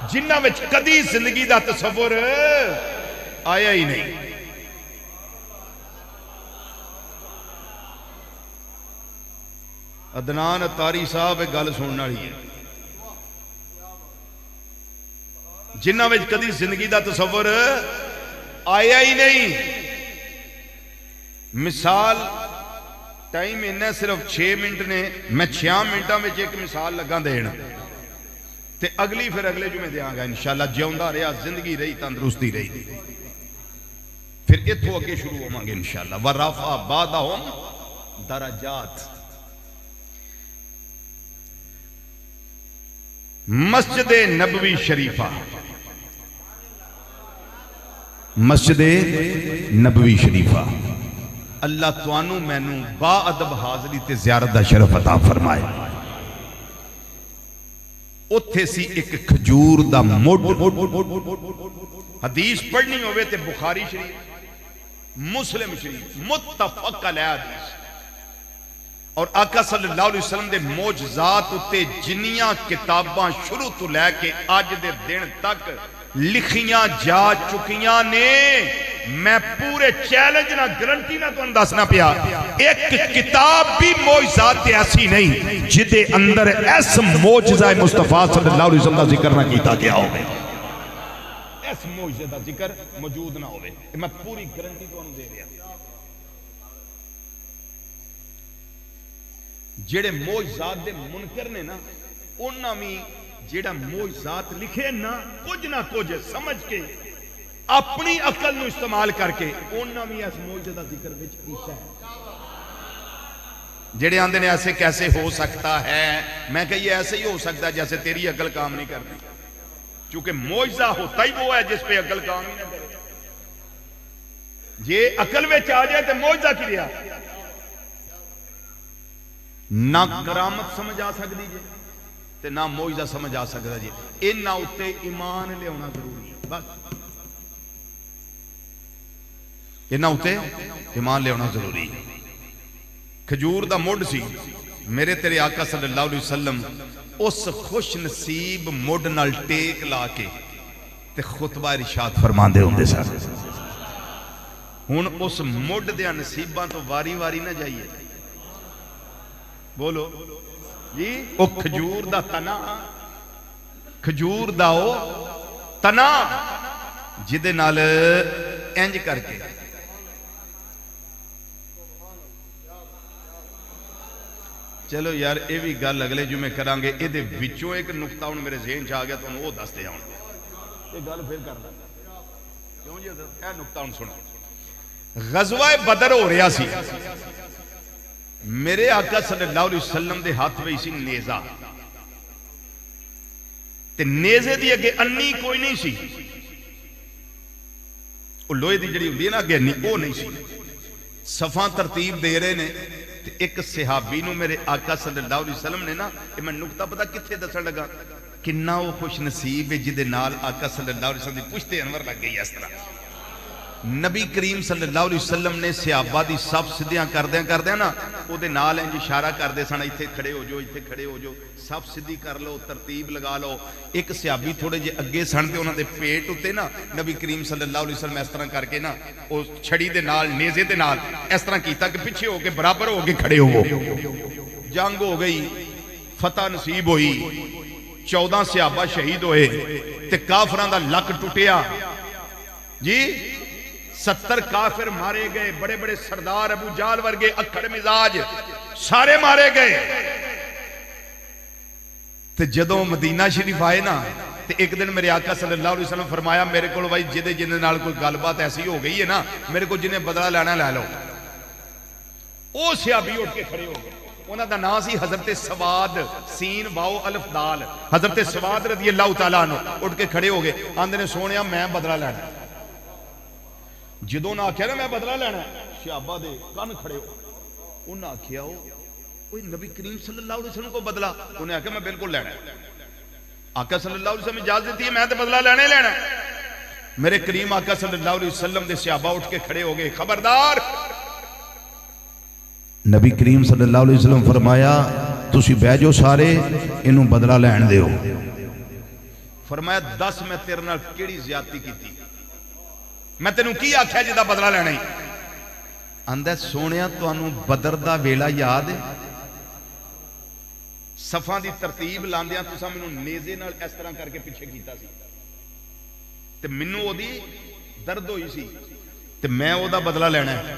جنہ وچ کدی زندگی دا تصور آیا ہی نہیں عدنان اتاری صاحب ایک گل سننا رہی ہے جنہ وچ کدی زندگی دا تصور آیا ہی نہیں مثال ٹائم انہیں صرف 6 منٹ نے میں 6 منٹوں میں ایک مثال لگا دینا تے اگلی پھر اگلے جمعے دیاں گا انشاءاللہ جیوندا رہا زندگی رہی تندرستی رہی پھر اتھو اگے شروع ہوں گے انشاءاللہ وَرَفَعَ بَعْضَهُمْ درجات مسجد نبوی شریفہ مسجد نبوی شریفہ اللہ توانو مینو با ادب حاضری تے زیارت دا شرف عطا فرمائے اتھے سی ایک کھجور دا مڈ حدیث پڑھنی ہوئے تے بخاری شریف مسلم شریف متفق علیہ حدیث اور آقا صلی اللہ علیہ وسلم دے موجزات اتے جنیاں کتاباں شروع تو لے کے آج دے دن تک لکھیاں جا چکیاں نے میں پورے چیلنج نہ گرنٹی نہ تو اندازنا پیا ایک کتاب بھی موجزات ایسی نہیں جدے اندر ایس موجزہ مصطفیٰ صلی اللہ علیہ وسلم کا ذکر نہ کیتا گیا ہوئے ایس موجزہ دا ذکر موجود نہ ہوئے میں پوری گرنٹی تو انہوں دے رہا جڑے موجزات دے منکر نے نا انہاں میں جڑا موجزات لکھے نا کچھ نہ کچھ سمجھ کے اپنی عقل نو استعمال کر کے انہاں میں اس موجزہ دا ذکر وچ کیتا ہے جڑے آندے نے ایسے کیسے ہو سکتا ہے میں کہ یہ ایسے ہی ہو سکتا ہے جیسے تیری عقل کام نہیں کرتی چونکہ موجزہ ہوتا ہی وہ ہے جس پہ عقل کام ہی نہ کرے یہ عقل وچ آ جائے تو موجزہ کی لیا نہ کرامت سمجھ آ سکتی جی تے نہ موجزہ سمجھ آ سکتا جی ان نہ اتے ایمان لے ہونا ضروری ہے بس ان نہ اتے ایمان لے ہونا ضروری ہے کھجور دا مڈ سی میرے تیرے آقا صلی اللہ علیہ وسلم اس خوش نصیب مڈ نال ٹیک لا کے تے خطبہ ارشاد فرمان دے ہوندے سر ہن اس مڈ دے نصیباں تو واری واری نہ جائیے بولو جی او کھجور دا تنا کھجور دا او تنا جدے نال انج کر کے چلو یار اے بھی گل اگلے جمعے کرانگے اے دے وچوں ایک نقطہ ان میرے ذہن چاہ گیا تو انہوں وہ دستے جاؤں یہ گل پھر کرنا کیوں جی اے نقطہ ان سنا غزوہ بدر ہو رہا سی میرے آقا صلی اللہ علیہ وسلم دے ہاتھ میں اسی نیزہ تے نیزے دی اگے انی کوئی نہیں سی وہ لوہے دی جڑی ہوندی ہے نا اگے انی وہ نہیں سی صفاں ترتیب دے رہے نے تے ایک صحابی نو میرے آقا صلی اللہ علیہ وسلم نے نا کہ میں نقطہ پتہ کتھے دسن لگا کنا وہ خوش نصیب ہے جدے نال آقا صلی اللہ علیہ وسلم دی پشتے انور لگ گئی اس طرح نبی کریم صلی اللہ علیہ وسلم نے صحابہ دی صف سدھیاں کردیاں نا او دے نال انج اشارہ کردے سن ایتھے کھڑے ہو جو ایتھے کھڑے ہو جو صف سدھی کر لو ترتیب لگا لو ایک صحابی تھوڑے جے اگے سن تے انہاں دے پیٹ اُتے نا نبی کریم صلی اللہ علیہ وسلم اس طرح کر کے نا او چھڑی دے نال نیزے دے نال اس طرح کیتا کہ پیچھے ہو کے برابر ہو کے کھڑے ہو جنگ ہو گئی فتح نصیب ہوئی 14 صحابہ شہید ہوئے تے کافراں دا لک ٹوٹیا جی 70 کافر مارے گئے بڑے بڑے سردار ابو جہل ورگے اکھڑ مزاج سارے مارے گئے تے جدوں مدینہ شریف آئے نا تے ایک دن میرے آقا صلی اللہ علیہ وسلم فرمایا میرے کو بھائی جدے نال کوئی گل بات ایسی ہو گئی ہے نا میرے کو جنہیں بدلہ لینا لے لو او صحابی اٹھ کے کھڑے ہو گئے انہاں دا نام سی حضرت سواد سین واو الف دال حضرت سواد رضی اللہ تعالیٰ عنہ اٹھ کے کھڑے ہو گئے آندے نے سونیا میں بدلہ لینا جدوں نہ آکھیا نا میں بدلہ لینا صحابہ دے کن کھڑے ہو انہاں آکھیا اوے نبی کریم صلی اللہ علیہ وسلم کو بدلہ انہیں آکھیا میں بالکل لینا آقا صلی اللہ علیہ وسلم اجازت دیتی ہے میں تے بدلہ لینا ہی لینا میرے کریم آقا صلی اللہ علیہ وسلم دے صحابہ اٹھ کے کھڑے ہو گئے خبردار نبی کریم صلی اللہ علیہ وسلم فرمایا تسی بہ جو سارے انہوں بدلہ لین دیو فرمایا 10 میں تیرے نال کیڑی زیادتی کیتی میں تینوں کی آکھیا جدا بدلہ لینا ہی آندہ سونیا تو انہوں بدر دا ویلا یاد ہے صفاں دی ترتیب لاندیاں تو سا منوں نیزے نال اس طرح کر کے پیچھے کیتا سی تے منوں او دی درد ہوئی سی تے میں او دا بدلہ لینا ہے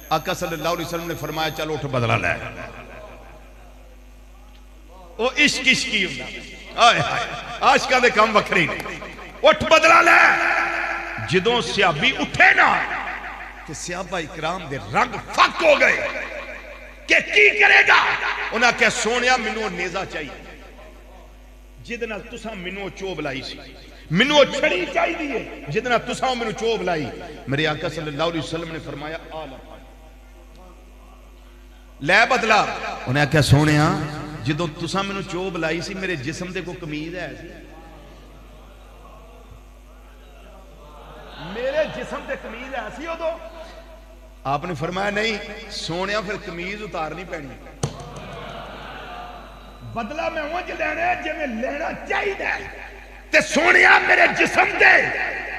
آقا صلی اللہ علیہ وسلم نے فرمایا چلو اٹھ بدلہ لے او عشق عشقی ہوندا آئے ہائے عاشقاں دے کام وکھری اٹھ بدلہ لے جدوں صحابی اٹھے نا کہ صحابہ اکرام دے رنگ فک ہو گئے کہ کی کرے گا انہاں کہ سونیا منوں نیزہ چاہیے جدنا تساں منوں چوب لائی سی منوں چھڑی چاہی دیئے جدنا تساں منوں چوب لائی میرے آقا صلی اللہ علیہ وسلم نے فرمایا آلہ لے بدلا انہیں کیا سونیا جدو تساں میں چوب لائی سی میرے جسم دے کو کمیز ہے میرے جسم دے کمیز ایسی ہو دو آپ نے فرمایا نہیں سونیا پھر کمیز اتارنی پینی بدلہ میں وجہ لینا ہے جب میں لینا چاہیے تے سونیا میرے جسم دے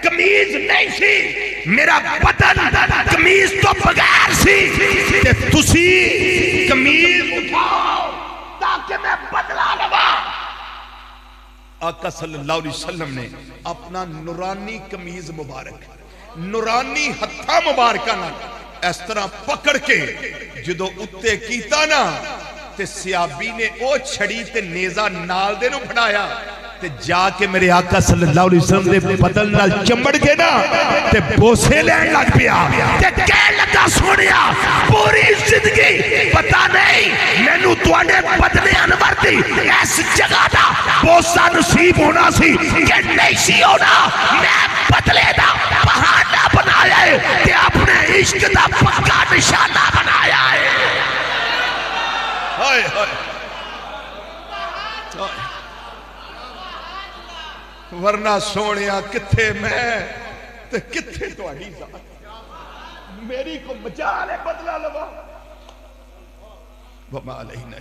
کمیز نہیں سی میرا بدن کمیز تو بغیر سی تے تسی کمیز اٹھاؤ تاکہ میں بدلہ لوا آقا صلی اللہ علیہ وسلم نے اپنا نورانی کمیز مبارک نورانی ہتھا مبارکہ نہ اس طرح پکڑ کے جدو اتے کیتا نا تے صحابی نے او چھڑی تے نیزہ نال دے نو پھڑایا تے جا کے میرے آقا صلی اللہ علیہ وسلم دے بدن نال چمڑ کے نا تے بوسے لین لگ پیا تے کہہ لگا سونیا پوری زندگی پتہ نہیں مینوں تواڈے بدن انور دی اس جگہ دا بوسا نصیب ہونا سی کہ نہیں سی ہونا میں بدلے دا بہانہ بنایا ہے تے اپنے عشق دا پکا نشانہ بنایا ہے ہائے ہائے ورنہ سونیا کتھے میں تے کتھے تو آئی ذات میری کو بچا لے بدلہ لوا وما علیہنا